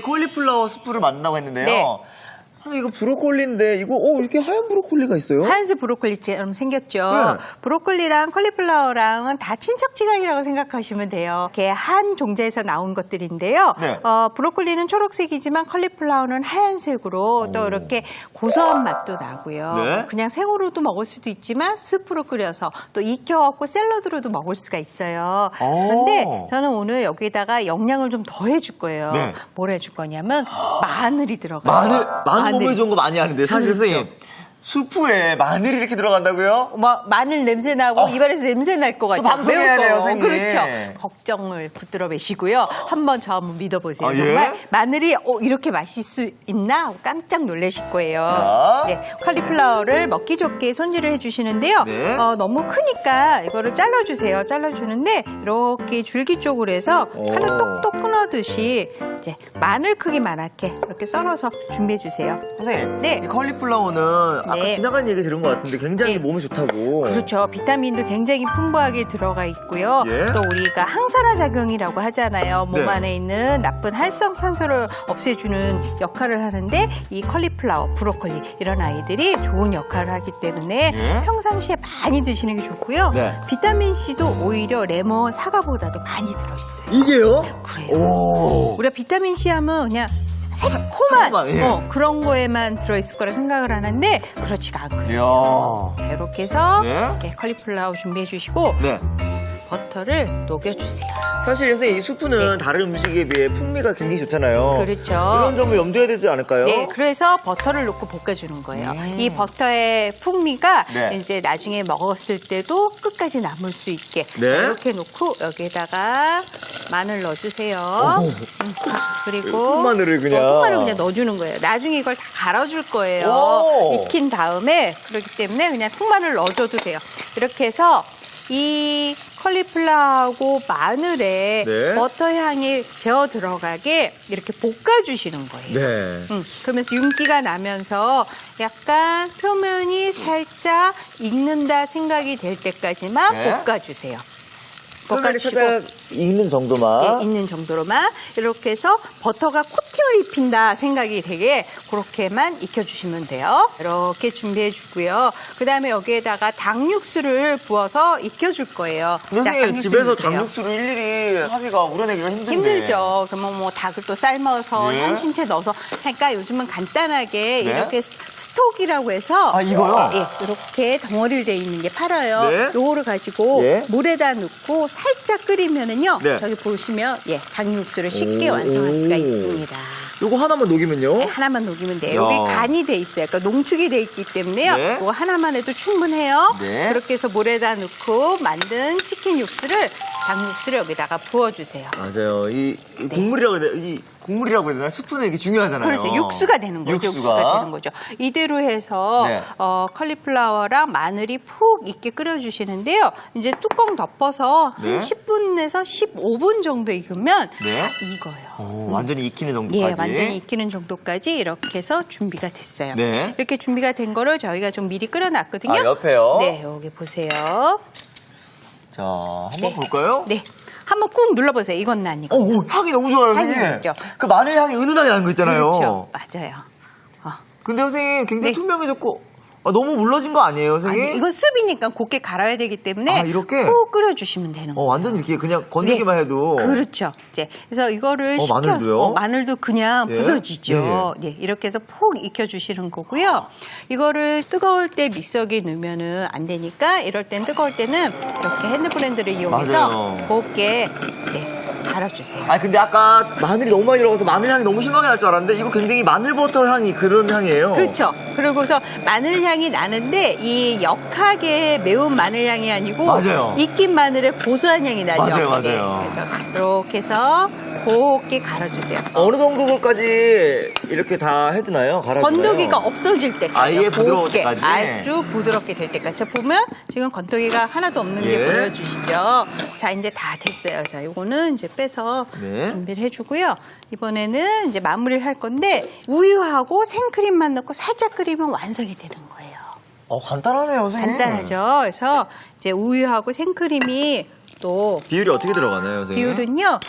콜리플라워 스프를 만든다고 했는데요. 네. 이거 브로콜리인데 이거 이렇게 하얀 브로콜리가 있어요? 하얀색 브로콜리처럼 생겼죠. 네. 브로콜리랑 콜리플라워랑은 다 친척지간이라고 생각하시면 돼요. 이렇게 한 종자에서 나온 것들인데요. 네. 브로콜리는 초록색이지만 콜리플라워는 하얀색으로 또 이렇게 고소한 맛도 나고요. 네. 그냥 생으로도 먹을 수도 있지만 스프로 끓여서 또 익혀갖고 샐러드로도 먹을 수가 있어요. 그런데 저는 오늘 여기다가 영양을 좀 더 해줄 거예요. 네. 뭘 해줄 거냐면 마늘이 들어가요. 마늘 몸에 좋은 거 많이 아는데 사실 그렇죠. 선생님 수프에 마늘이 이렇게 들어간다고요? 마늘 냄새 나고 입안에서 냄새 날 것 같아요. 방송해야 돼요, 선생님. 그렇죠. 걱정을 붙들어 매시고요. 한번 저 한번 믿어보세요. 아, 예? 정말 마늘이 이렇게 맛있을 수 있나 하고 깜짝 놀라실 거예요. 자. 네, 컬리플라워를 먹기 좋게 손질을 해주시는데요. 네. 너무 크니까 이거를 잘라주세요. 잘라주는데 이렇게 줄기 쪽으로 해서 칼을 똑똑 끊어듯이 이제 마늘 크기만하게 이렇게 썰어서 준비해 주세요. 선생님, 네. 이 컬리플라워는 아까 네. 지나간 얘기 들은 것 같은데 굉장히 네. 몸에 좋다고. 그렇죠. 비타민도 굉장히 풍부하게 들어가 있고요. 예. 또 우리가 항산화 작용이라고 하잖아요. 몸 네. 안에 있는 나쁜 활성산소를 없애주는 역할을 하는데 이 컬리플라워, 브로콜리 이런 아이들이 좋은 역할을 하기 때문에 예. 평상시에 많이 드시는 게 좋고요. 네. 비타민 C도 오히려 레몬, 사과보다도 많이 들어있어요. 이게요? 그래요. 오. 우리가 비타민 C 하면 그냥 새콤한 예. 그런 거에만 들어있을 거라 생각을 하는데 그렇지가 않거든요. 이야. 자, 이렇게 해서 네. 컬리플라워 준비해 주시고 네. 버터를 녹여주세요. 사실 선생님 이 수프는 다른 음식에 비해 풍미가 굉장히 좋잖아요. 그렇죠. 이런 점을 염두해야 되지 않을까요? 네, 그래서 버터를 넣고 볶아주는 거예요. 이 버터의 풍미가 네. 이제 나중에 먹었을 때도 끝까지 남을 수 있게 네. 이렇게 놓고 여기에다가 마늘 넣어주세요. 그리고 콩마늘을 그냥. 콩마늘 그냥 넣어주는 거예요. 나중에 이걸 다 갈아줄 거예요. 오. 익힌 다음에 그렇기 때문에 그냥 콩마늘 넣어줘도 돼요. 이렇게 해서 이 컬리플라워하고 마늘에 네. 버터 향이 배어 들어가게 이렇게 볶아주시는 거예요. 네. 그러면서 윤기가 나면서 약간 표면이 살짝 익는다 생각이 될 때까지만 네. 볶아주세요. 표면이 볶아주시고 살짝 익는 정도만. 예, 있는 정도로만 이렇게 해서 버터가 코팅을 입힌다 생각이 되게 그렇게만 익혀주시면 돼요. 이렇게 준비해 주고요. 그 다음에 여기에다가 닭 육수를 부어서 익혀줄 거예요. 자, 선생님 닭 육수 집에서 넣으세요. 닭 육수를 일일이 하기가 우려내기가 힘든데. 힘들죠. 그러면 뭐 닭을 또 삶아서 네. 향신채 넣어서 그러니까 요즘은 간단하게 네. 이렇게 스톡이라고 해서 아, 이거요? 예, 이렇게 덩어리로 돼 있는 게 팔아요. 네. 요거를 가지고 네. 물에다 넣고 살짝 끓이면은요. 네. 저기 보시면 예, 닭 육수를 쉽게 완성할 수가 있습니다. 요거 하나만 녹이면요? 네, 하나만 녹이면 돼요. 야. 여기 간이 돼 있어요. 그러니까 농축이 돼 있기 때문에요. 네. 이거 하나만 해도 충분해요. 네. 그렇게 해서 물에다 넣고 만든 치킨 육수를 닭 육수를 여기다가 부어주세요. 맞아요. 이 국물이라고 해야 되나? 이 국물이라고 해야 되나? 스프는 이게 중요하잖아요. 그래서 육수가 되는 거죠. 육수가 되는 거죠. 이대로 해서 네. 컬리플라워랑 마늘이 푹 익게 끓여주시는데요. 이제 뚜껑 덮어서 네. 한 10분에서 15분 정도 익으면 네. 다 익어요. 오, 완전히 익히는 정도까지. 예, 완전히 익히는 정도까지 이렇게 해서 준비가 됐어요. 네. 이렇게 준비가 된 거를 저희가 좀 미리 끓여놨거든요. 아, 옆에요? 네, 여기 보세요. 자, 한번 네. 볼까요? 네, 한번 꾹 눌러보세요. 익었나 안 익었나. 오, 향이 너무 좋아요, 향이 선생님. 좋죠. 그 마늘 향이 은은하게 나는 거 있잖아요. 그렇죠, 맞아요. 근데 선생님 굉장히 네. 투명해졌고 너무 물러진 거 아니에요, 선생님? 아니, 이건 습이니까 곱게 갈아야 되기 때문에 아, 이렇게? 푹 끓여주시면 되는 거예요. 완전히 이렇게 그냥 건드기만 해도. 그렇죠. 이제 그래서 이거를 마늘도요? 마늘도 그냥 예. 부서지죠. 예. 이렇게 해서 푹 익혀주시는 거고요. 이거를 뜨거울 때 믹서기에 넣으면은 안 되니까 이럴 땐 뜨거울 때는 이렇게 핸드블렌더를 이용해서 맞아요. 곱게 갈아주세요. 아니 근데 아까 마늘이 너무 많이 들어가서 마늘 향이 너무 심하게 날 줄 알았는데 이거 굉장히 마늘버터 향이 그런 향이에요. 그렇죠. 그러고서 마늘 향이 나는데 이 역하게 매운 마늘 향이 아니고 맞아요. 익힌 마늘의 고소한 향이 나죠. 맞아요, 맞아요. 예, 그래서 이렇게 해서 곱게 갈아주세요. 어느 정도까지 이렇게 다 해주나요? 갈아주나요? 건더기가 없어질 때까지. 아예 부드러울 곱게, 때까지? 아주 부드럽게 될 때까지. 자, 보면 지금 건더기가 하나도 없는 게 예. 보여주시죠. 자, 이제 다 됐어요. 자, 이거는 이제 빼서 네. 준비를 해주고요. 이번에는 이제 마무리를 할 건데 우유하고 생크림만 넣고 살짝 끓이면 완성이 되는 거예요. 간단하네요, 선생님. 간단하죠. 그래서 이제 우유하고 생크림이 또 비율이 어떻게 들어가나요, 선생님? 비율은요,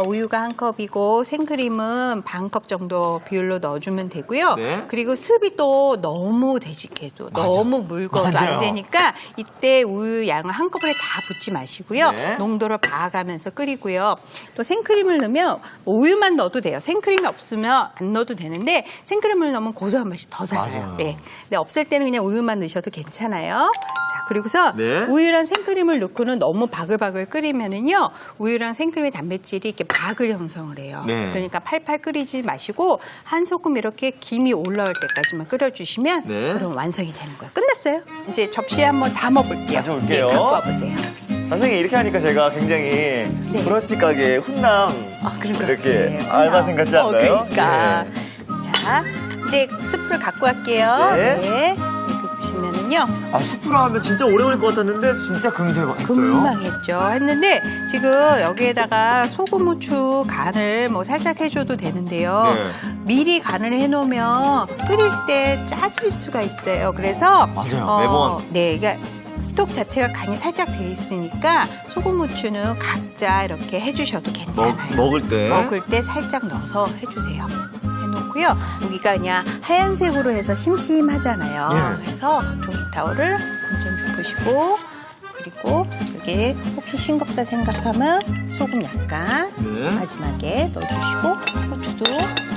우유가 1컵이고 생크림은 반 컵 정도 비율로 넣어주면 되고요. 네. 그리고 습이 또 너무 되직해도 맞아. 너무 묽어도 맞아요. 안 되니까 이때 우유 양을 한꺼번에 다 붓지 마시고요. 네. 농도를 봐가면서 끓이고요. 또 생크림을 넣으면 우유만 넣어도 돼요. 생크림이 없으면 안 넣어도 되는데 생크림을 넣으면 고소한 맛이 더 살아요. 맞아요. 네. 근데 없을 때는 그냥 우유만 넣으셔도 괜찮아요. 자, 그리고서 네. 우유랑 생크림을 넣고는 너무 바글바글 끓이면은요, 우유랑 생크림의 단백질이 이렇게 박을 형성을 해요. 네. 그러니까 팔팔 끓이지 마시고 한 소끔 이렇게 김이 올라올 때까지만 끓여주시면 네. 그럼 완성이 되는 거예요. 끝났어요. 이제 접시에 한번 담아볼게요. 가져올게요. 네, 갖고 와보세요. 선생님 이렇게 하니까 제가 굉장히 네. 브런치 가게 훈남 그런 것 이렇게 같아요. 알바생 같지 않나요? 그러니까. 네. 자, 이제 스프를 갖고 갈게요. 네. 이렇게 보시면은요. 아, 수프로 하면 진짜 오래 걸릴 것 같았는데 진짜 금세 했어요. 금방 했죠. 했는데 지금 여기에다가 소금, 후추 간을 뭐 살짝 해줘도 되는데요. 네. 미리 간을 해놓으면 끓일 때 짜질 수가 있어요. 그래서 맞아요. 매번. 네, 그러니까 스톡 자체가 간이 살짝 돼 있으니까 소금, 후추는 각자 이렇게 해주셔도 괜찮아요. 먹을 때. 먹을 때 살짝 넣어서 해주세요. 해놓고요. 여기가 그냥 하얀색으로 해서 심심하잖아요. 예. 그래서 종이타올을 좀 줍으시고 그리고 여기 혹시 싱겁다 생각하면 소금 약간 네. 마지막에 넣어주시고 후추도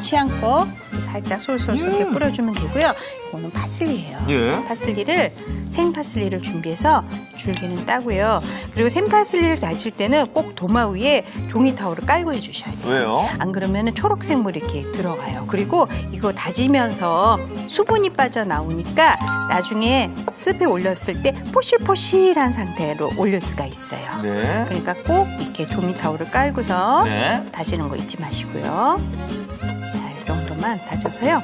취향껏 살짝 솔솔솔 뿌려주면 되고요. 이거는 파슬리예요. 예. 파슬리를 생파슬리를 준비해서 줄기는 따고요. 그리고 생파슬리를 다질 때는 꼭 도마 위에 종이타올을 깔고 해주셔야 돼요. 왜요? 안 그러면 초록색 물이 이렇게 들어가요. 그리고 이거 다지면서 수분이 빠져나오니까 나중에 습에 올렸을 때 포실포실한 상태로 올릴 수가 있어요. 네. 그러니까 꼭 이렇게 종이타올을 깔고서 네. 다지는 거 잊지 마시고요. 자, 이 정도만 다져서요.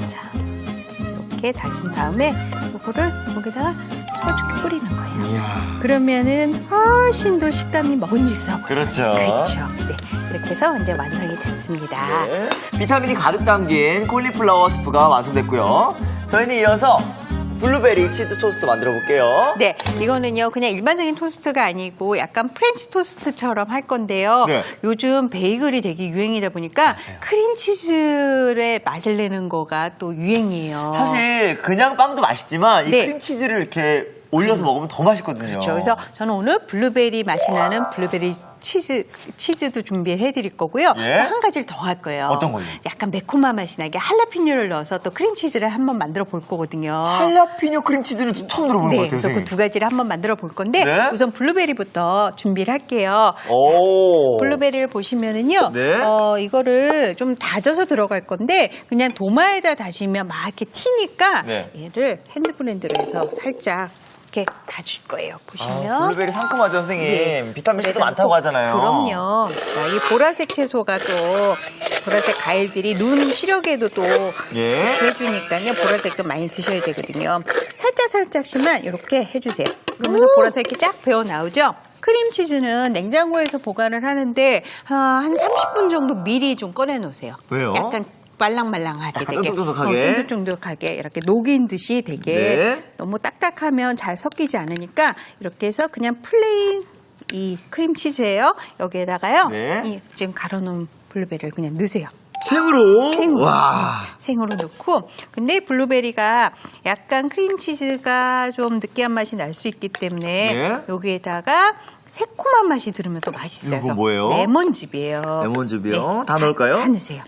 자, 이렇게 다진 다음에 이거를 여기다가 솔직히 뿌리는 거예요. 이야. 그러면은 훨씬 더 식감이 먹은직스럽고 그렇죠. 그렇죠. 네, 이렇게 해서 이제 완성이 됐습니다. 네. 비타민이 가득 담긴 콜리플라워 스프가 완성됐고요. 저희는 이어서 블루베리 치즈 토스트 만들어 볼게요. 네, 이거는요 그냥 일반적인 토스트가 아니고 약간 프렌치 토스트처럼 할 건데요. 네. 요즘 베이글이 되게 유행이다 보니까 크림치즈의 맛을 내는 거가 또 유행이에요. 사실 그냥 빵도 맛있지만 이 네. 크림치즈를 이렇게 올려서 먹으면 더 맛있거든요. 그렇죠. 그래서 저는 오늘 블루베리 맛이 나는 블루베리 치즈도 준비해 드릴 거고요. 예? 또 한 가지를 더 할 거예요. 어떤 걸요? 약간 매콤한 맛이 나게 할라피뇨를 넣어서 또 크림치즈를 한번 만들어 볼 거거든요. 할라피뇨 크림치즈는 좀 처음 들어보는 네, 것 같아요. 그래서 그 선생님. 두 가지를 한번 만들어 볼 건데 네. 우선 블루베리부터 준비를 할게요. 오. 블루베리를 보시면은요, 네. 이거를 좀 다져서 들어갈 건데 그냥 도마에다 다지면 막 이렇게 튀니까 네. 얘를 핸드블렌더로 해서 살짝 이렇게 다질 거예요. 보시면. 아, 블루베리 상큼하죠, 선생님. 네. 비타민C도 그래서 많다고 하잖아요. 그럼요. 자, 이 보라색 채소가 또 보라색 과일들이 눈 시력에도 또 예. 해주니까요. 보라색도 많이 드셔야 되거든요. 살짝씩만 이렇게 해주세요. 그러면서 보라색이 쫙 배어 나오죠. 크림치즈는 냉장고에서 보관을 하는데 한 30분 정도 미리 좀 꺼내 놓으세요. 왜요? 약간 말랑말랑하게 약간 되게 쫀득쫀득하게? 쫀득쫀득하게 이렇게 녹인 듯이 되게 네. 너무 딱딱하면 잘 섞이지 않으니까 이렇게 해서 그냥 플레인 이 크림치즈예요. 여기에다가요. 네. 이 지금 갈아놓은 블루베리를 그냥 넣으세요. 생으로? 생으로. 와. 생으로 넣고 근데 블루베리가 약간 크림치즈가 좀 느끼한 맛이 날 수 있기 때문에 네. 여기에다가 새콤한 맛이 들으면 또 맛있어요. 이거 뭐예요? 레몬즙이에요. 레몬즙이요? 다 넣을까요? 다 넣으세요.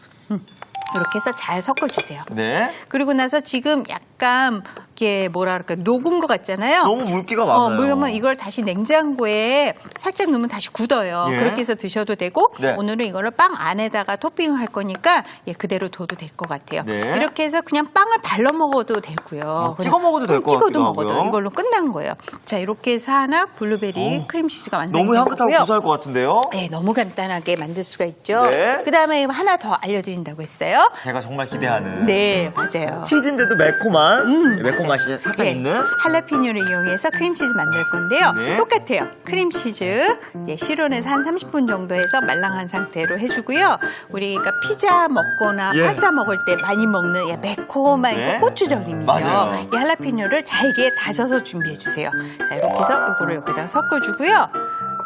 이렇게 해서 잘 섞어주세요. 네. 그리고 나서 지금 약간 이게 뭐라 그럴까 녹은 것 같잖아요. 너무 물기가 많아요. 물면 이걸 다시 냉장고에 살짝 넣으면 다시 굳어요. 예. 그렇게 해서 드셔도 되고 네. 오늘은 이거를 빵 안에다가 토핑을 할 거니까 그대로 둬도 될 것 같아요. 네. 이렇게 해서 그냥 빵을 발라 먹어도 되고요. 찍어 먹어도 될 것 찍어도 같기도 먹어도 하고요. 이걸로 끝난 거예요. 자 이렇게 해서 하나 블루베리 크림치즈가 완성이 너무 향긋하고 되고요. 고소할 것 같은데요? 네, 너무 간단하게 만들 수가 있죠. 네. 그다음에 하나 더 알려드린다고 했어요. 제가 정말 기대하는. 네, 맞아요. 치즈인데도 매콤한 매콤 맛이 살짝 네, 있는? 할라피뇨를 이용해서 크림치즈 만들 건데요. 네. 똑같아요. 크림치즈 실온에서 한 30분 정도 해서 말랑한 상태로 해주고요. 우리가 피자 먹거나 예. 파스타 먹을 때 많이 먹는 매콤한 네. 그 고추절임이죠. 맞아요. 이 할라피뇨를 잘게 다져서 준비해주세요. 자, 이렇게 해서 이거를 여기다가 섞어주고요.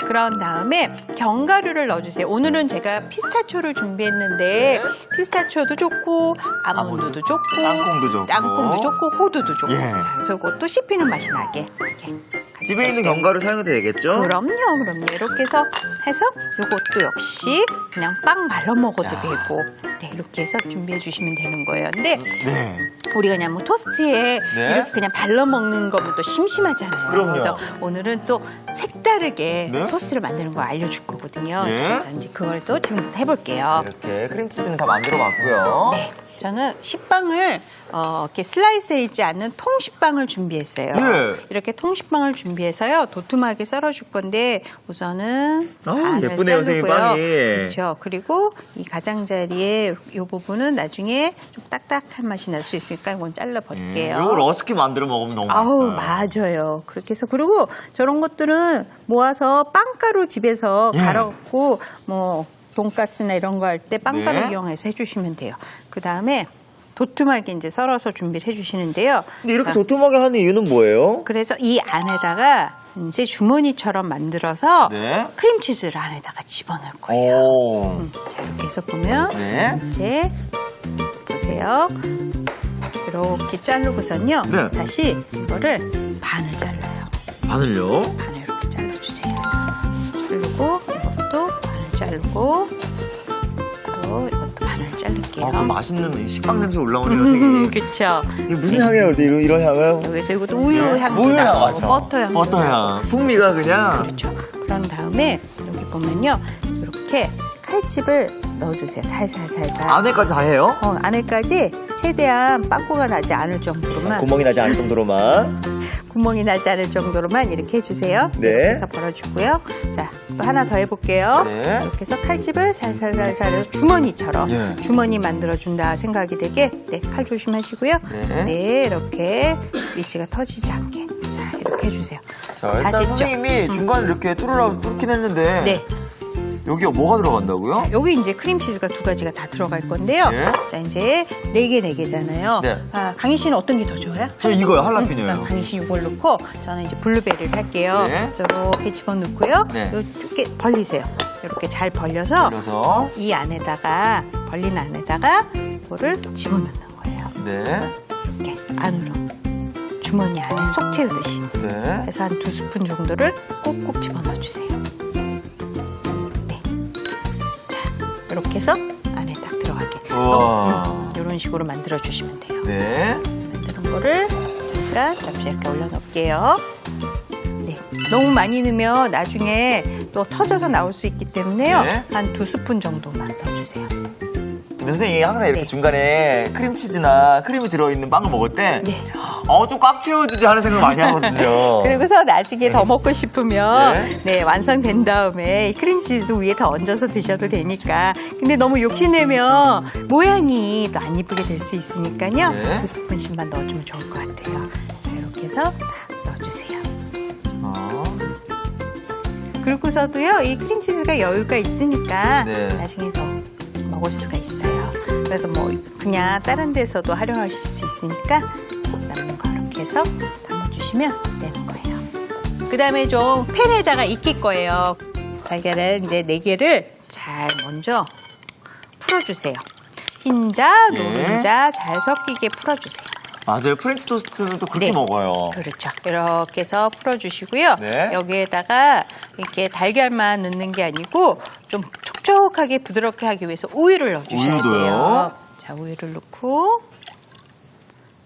그런 다음에 견과류를 넣어주세요. 오늘은 제가 피스타초를 준비했는데 피스타초도 좋고 아몬드도 좋고 땅콩도 좋고. 땅콩도 좋고 호두도 좋고 예. 자, 그래서 그것도 씹히는 맛이 나게 이렇게 같이 집에 있는 넣어주세요. 견과류 사용해도 되겠죠? 그럼요. 이렇게 해서 이것도 역시 그냥 빵 말아 먹어도 되고 네, 이렇게 해서 준비해 주시면 되는 거예요. 근데 네. 우리가 그냥 뭐 토스트에 네. 이렇게 그냥 발라 먹는 거보다 심심하잖아요. 그럼요. 그래서 오늘은 또 색다르게 네. 토스트를 만드는 거 알려줄 거거든요. 네. 자, 이제 그걸 또 지금부터 해볼게요. 이렇게 크림치즈는 다 만들어 봤고요. 네. 저는 식빵을 이렇게 슬라이스 있지 않는 통식빵을 준비했어요. 네. 이렇게 통식빵을 준비해서요. 도톰하게 썰어줄 건데 우선은 반을 예쁘네요, 선생님, 자르고요. 빵이. 그렇죠. 그리고 이 가장자리에 이 부분은 나중에 좀 딱딱한 맛이 날 수 있으니까 이건 잘라버릴게요. 이거 러스키 만들어 먹으면 너무 아우, 맛있어요. 맞아요. 그렇게 해서 그리고 저런 것들은 모아서 빵가루 집에서 예. 갈아갖고 뭐 돈가스나 이런 거 할 때 빵가루 네. 이용해서 해주시면 돼요. 그 다음에 도톰하게 이제 썰어서 준비를 해주시는데요. 근데 이렇게 자, 도톰하게 하는 이유는 뭐예요? 그래서 이 안에다가 이제 주머니처럼 만들어서 네. 크림치즈를 안에다가 집어넣을 거예요. 오. 자, 이렇게 해서 보면 네. 이제 보세요. 이렇게 자르고선요. 네. 다시 이거를 반을 잘라요. 마늘요? 반을 이렇게 잘라주세요. 자르고 이것도 반을 자르고 또 이것도 반을 자를게요. 그 맛있는 식빵 냄새 올라오네요, 선생님. 그렇죠. 이게 무슨 향이에요, 이런 향을? 여기서 이것도 우유 향, 우유 향 맞죠? 버터 향, 버터향. 풍미가 그냥. 그렇죠. 그런 다음에 여기 보면요, 이렇게 칼집을 넣어주세요. 살살살살. 안에까지 다 해요? 안에까지 최대한 빵꾸가 나지 않을 정도로만, 구멍이 나지 않을 정도로만. 구멍이 나지 않을 정도로만 이렇게 해주세요. 네. 이렇게 해서 벌어주고요. 자, 또 하나 더 해볼게요. 네. 이렇게 해서 칼집을 살살살살 해서 주머니처럼 예. 주머니 만들어준다 생각이 되게 칼 조심하시고요. 네. 네, 이렇게 위치가 터지지 않게 자 이렇게 해주세요. 자, 다 일단 됐죠? 선생님이 중간에 이렇게 뚫긴 했는데. 네. 여기가 뭐가 들어간다고요? 여기 이제 크림치즈가 두 가지가 다 들어갈 건데요. 네. 자, 이제 4개잖아요. 네. 강희 씨는 어떤 게 더 좋아요? 저 이거요, 할라피뇨요. 강희 씨 이걸 넣고 저는 이제 블루베리를 할게요. 네. 그래서 이렇게 집어넣고요. 네. 이렇게 벌리세요. 이렇게 잘 벌려서 그래서. 이 안에다가 벌린 안에다가 이거를 집어넣는 거예요. 네. 이렇게 안으로 주머니 안에 속 채우듯이. 네. 그래서 한 2스푼 정도를 꼭꼭 집어넣어 주세요. 네. 자, 이렇게 해서 안에 딱 들어가게. 우와. 이런 식으로 만들어 주시면 돼요. 네. 만드는 거를 잠깐 접시에 이렇게 올려놓을게요. 네. 너무 많이 넣으면 나중에 또 터져서 나올 수 있기 때문에요. 네. 한 2스푼 정도만 넣어주세요. 근데 선생님이 항상 이렇게 네. 중간에 크림치즈나 크림이 들어있는 빵을 먹을 때, 네. 좀 꽉 채워주지 하는 생각 많이 하거든요. 그리고서 나중에 더 먹고 싶으면 네. 네, 완성된 다음에 이 크림치즈도 위에 더 얹어서 드셔도 되니까. 근데 너무 욕심내면 모양이 또 안 이쁘게 될 수 있으니까요. 네. 2스푼씩만 넣어주면 좋을 것 같아요. 자, 이렇게 해서 다 넣어주세요. 어. 그리고서도요, 이 크림치즈가 여유가 있으니까 네. 나중에 더 먹을 수가 있어요. 그래서 뭐 그냥 다른 데서도 활용하실 수 있으니까 남는 거 이렇게 해서 담아주시면 되는 거예요. 그 다음에 좀 팬에다가 익힐 거예요. 달걀을 이제 4개를 잘 먼저 풀어주세요. 흰자, 예. 노른자 잘 섞이게 풀어주세요. 맞아요. 프렌치 토스트는 또 그렇게 네. 먹어요. 그렇죠. 이렇게 해서 풀어주시고요. 네. 여기에다가 이렇게 달걀만 넣는 게 아니고 좀 촉촉하게 부드럽게 하기 위해서 우유를 넣어주셔야 우유도요? 돼요. 자, 우유를 넣고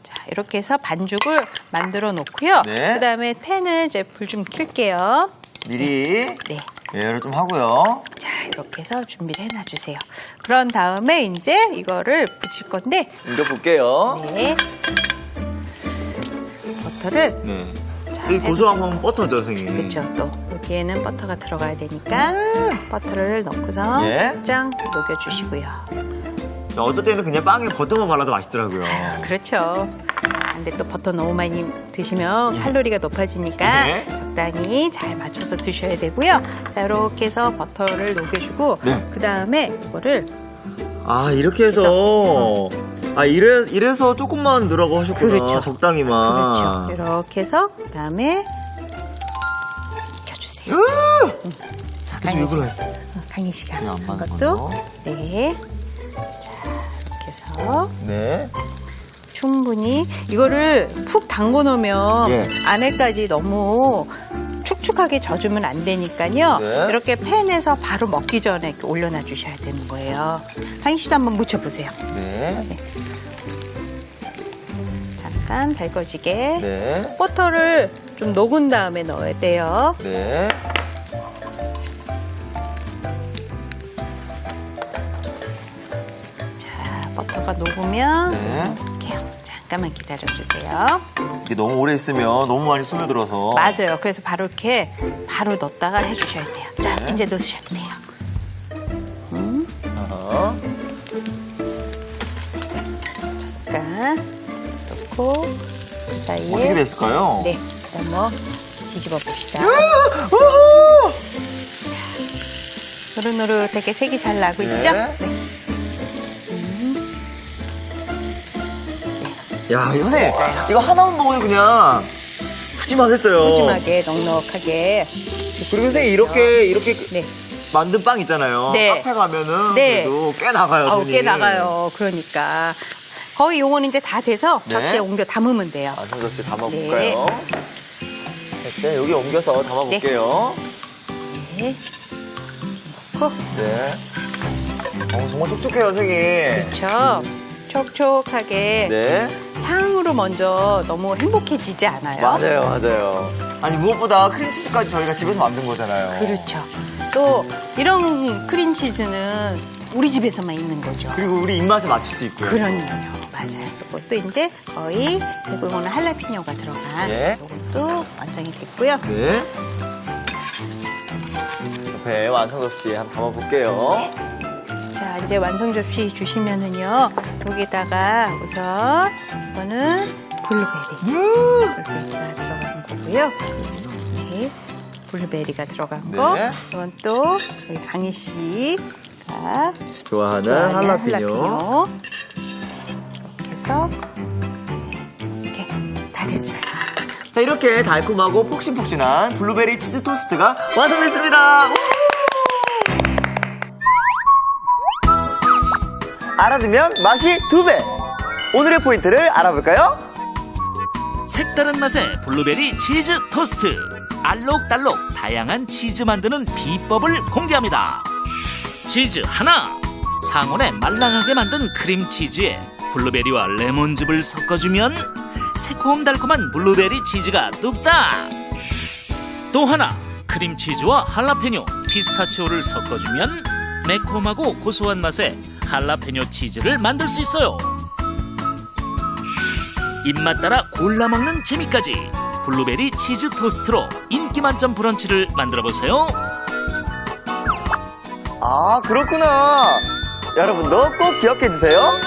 자, 이렇게 해서 반죽을 만들어 놓고요. 네. 그다음에 팬을 이제 불 좀 켤게요. 미리 네. 예열을 좀 하고요. 자, 이렇게 해서 준비를 해놔주세요. 그런 다음에 이제 이거를 붙일 건데 옮겨볼게요. 네. 버터를 네. 자, 이 고소한 건 버터죠, 선생님. 그렇죠. 또 여기에는 버터가 들어가야 되니까 버터를 넣고서 예. 살짝 녹여주시고요. 어떨 때는 그냥 빵에 버터만 발라도 맛있더라고요. 그렇죠. 근데 또 버터 너무 많이 드시면 칼로리가 높아지니까 네. 적당히 잘 맞춰서 드셔야 되고요. 자, 이렇게 해서 버터를 녹여주고 네. 그 다음에 이거를 아, 이렇게 해서. 아, 이래서 조금만 넣으라고 하셨구나. 그렇죠. 적당히만. 그렇죠. 이렇게 해서 그 다음에 익혀주세요. 지금 이걸로 했어요. 강희 씨가 그냥 안 한 맞는 것도 걸로. 네. 자, 이렇게 해서 네. 충분히 이거를 푹 담궈 놓으면 예. 안에까지 너무 축축하게 져주면 안 되니까요. 네. 이렇게 팬에서 바로 먹기 전에 이렇게 올려놔 주셔야 되는 거예요. 강희 씨도 한번 묻혀보세요. 네. 잠깐 달궈지게. 네. 버터를 좀 녹은 다음에 넣어야 돼요. 네. 자, 버터가 녹으면 네. 이렇게요. 잠깐만 기다려주세요. 이게 너무 오래 있으면 너무 많이 스며들어서. 맞아요. 그래서 바로 이렇게 바로 넣었다가 해주셔야 돼요. 자, 네. 이제 넣으셔도 돼요. 어. 잠깐 넣고 그 사이에 어떻게 됐을까요? 네, 한번 뒤집어 봅시다. 노릇노릇하게 색이 잘 나고 네. 있죠? 네. 야, 선생님, 이거 하나만 먹어도 그냥 푸짐하겠어요. 푸짐하게 넉넉하게 그리고 선생님, 이렇게 네. 만든 빵 있잖아요. 네. 카페 가면은 네. 그래도 꽤 나가요. 아우, 돈이. 꽤 나가요. 그러니까 거의 요거는 이제 다 돼서 네. 접시에 옮겨 담으면 돼요. 아, 성접시 담아볼까요? 네. 네, 여기 옮겨서 담아볼게요. 네. 넣고 네. 정말 촉촉해요, 선생님. 그렇죠. 촉촉하게 네. 향으로 먼저 너무 행복해지지 않아요? 맞아요. 아니, 무엇보다 크림치즈까지 저희가 집에서 만든 거잖아요. 그렇죠. 또 이런 크림치즈는 우리 집에서만 있는 거죠. 그리고 우리 입맛에 맞출 수 있고요. 그럼요. 맞아요. 이것도 이제 거의 그리고 이거는 할라피뇨가 들어간 예. 이것도 완성이 됐고요. 네. 옆에 완성 접시 한번 담아볼게요. 자, 이제 완성 접시 주시면은요. 여기다가 우선 이거는 블루베리가 들어간 거고요. 네. 블루베리가 들어간 거. 네. 이건 또 우리 강희 씨가 좋아하는 할라피뇨. 이렇게 해서 이렇게 다 됐어요. 자, 이렇게 달콤하고 폭신폭신한 블루베리 치즈 토스트가 완성됐습니다. 우! 알아두면 맛이 2배. 오늘의 포인트를 알아볼까요? 색다른 맛의 블루베리 치즈 토스트. 알록달록 다양한 치즈 만드는 비법을 공개합니다. 치즈 하나. 상온에 말랑하게 만든 크림치즈에 블루베리와 레몬즙을 섞어주면 새콤달콤한 블루베리 치즈가 뚝딱. 또 하나. 크림치즈와 할라페뇨, 피스타치오를 섞어주면 매콤하고 고소한 맛의 할라페뇨 치즈를 만들 수 있어요. 입맛 따라 골라 먹는 재미까지 블루베리 치즈 토스트로 인기 만점 브런치를 만들어 보세요. 아, 그렇구나. 여러분도 꼭 기억해 주세요.